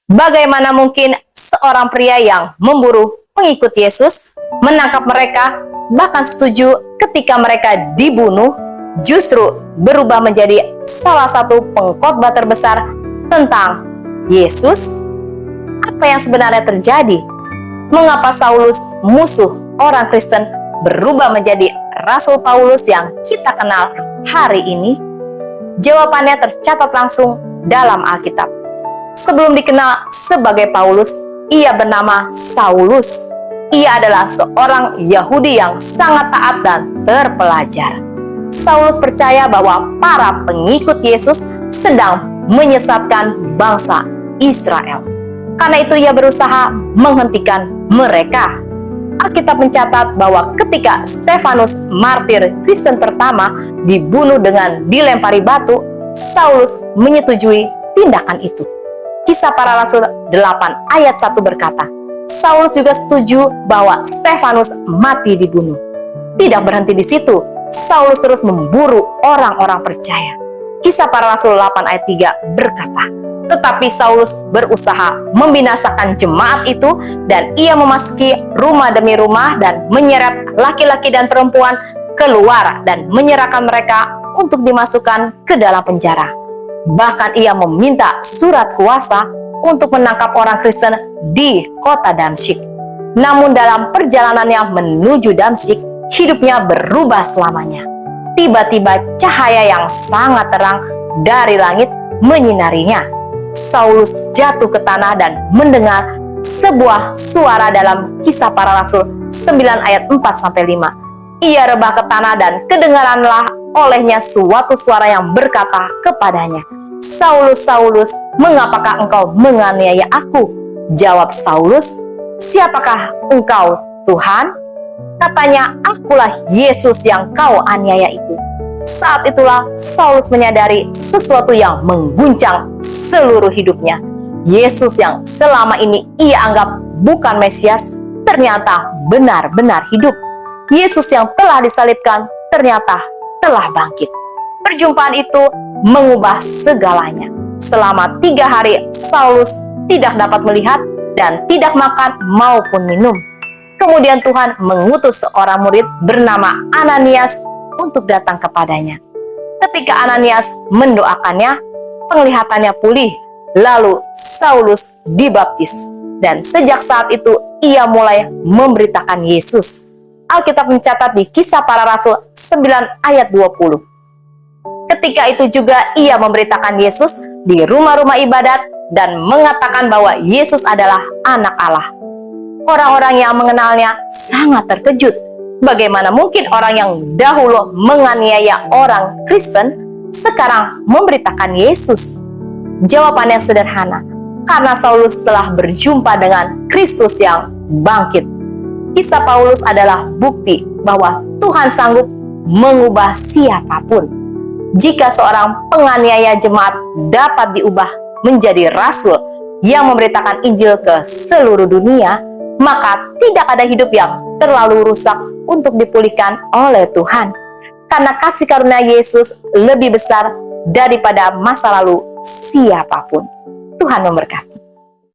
Bagaimana mungkin seorang pria yang memburu pengikut Yesus, menangkap mereka, bahkan setuju ketika mereka dibunuh, justru berubah menjadi salah satu pengkhotbah terbesar tentang Yesus? Apa yang sebenarnya terjadi? Mengapa Saulus, musuh orang Kristen, berubah menjadi Rasul Paulus yang kita kenal hari ini? Jawabannya tercatat langsung dalam Alkitab. Sebelum dikenal sebagai Paulus, ia bernama Saulus. Ia adalah seorang Yahudi yang sangat taat dan terpelajar. Saulus percaya bahwa para pengikut Yesus sedang menyesatkan bangsa Israel. Karena itu ia berusaha menghentikan mereka. Alkitab mencatat bahwa ketika Stefanus, martir Kristen pertama, dibunuh dengan dilempari batu, Saulus menyetujui tindakan itu. Kisah Para Rasul 8 ayat 1 berkata, Saulus juga setuju bahwa Stefanus mati dibunuh. Tidak berhenti di situ, Saulus terus memburu orang-orang percaya. Kisah Para Rasul 8 ayat 3 berkata, tetapi Saulus berusaha membinasakan jemaat itu dan ia memasuki rumah demi rumah dan menyeret laki-laki dan perempuan keluar dan menyerahkan mereka untuk dimasukkan ke dalam penjara. Bahkan ia meminta surat kuasa untuk menangkap orang Kristen di kota Damsyik. Namun dalam perjalanannya menuju Damsyik, hidupnya berubah selamanya. Tiba-tiba cahaya yang sangat terang dari langit menyinarinya. Saulus jatuh ke tanah dan mendengar sebuah suara dalam Kisah Para Rasul 9 ayat 4-5. Ia rebah ke tanah dan kedengaranlah olehnya suatu suara yang berkata kepadanya, Saulus, Saulus, mengapakah engkau menganiaya aku? Jawab Saulus, siapakah engkau, Tuhan? Katanya, akulah Yesus yang kau aniaya itu. Saat itulah Saulus menyadari sesuatu yang mengguncang seluruh hidupnya. Yesus yang selama ini ia anggap bukan Mesias, ternyata benar-benar hidup. Yesus yang telah disalibkan ternyata telah bangkit. Perjumpaan itu mengubah segalanya. Selama 3 hari Saulus tidak dapat melihat dan tidak makan maupun minum. Kemudian Tuhan mengutus seorang murid bernama Ananias untuk datang kepadanya. Ketika Ananias mendoakannya, penglihatannya pulih. Lalu Saulus dibaptis. Dan sejak saat itu ia mulai memberitakan Yesus. Alkitab mencatat di Kisah Para Rasul 9 ayat 20. Ketika itu juga ia memberitakan Yesus di rumah-rumah ibadat dan mengatakan bahwa Yesus adalah anak Allah. Orang-orang yang mengenalnya sangat terkejut. Bagaimana mungkin orang yang dahulu menganiaya orang Kristen sekarang memberitakan Yesus? Jawabannya sederhana, karena Saulus telah berjumpa dengan Kristus yang bangkit. Kisah Paulus adalah bukti bahwa Tuhan sanggup mengubah siapapun. Jika seorang penganiaya jemaat dapat diubah menjadi rasul yang memberitakan Injil ke seluruh dunia, maka tidak ada hidup yang terlalu rusak untuk dipulihkan oleh Tuhan. Karena kasih karunia Yesus lebih besar daripada masa lalu siapapun. Tuhan memberkati.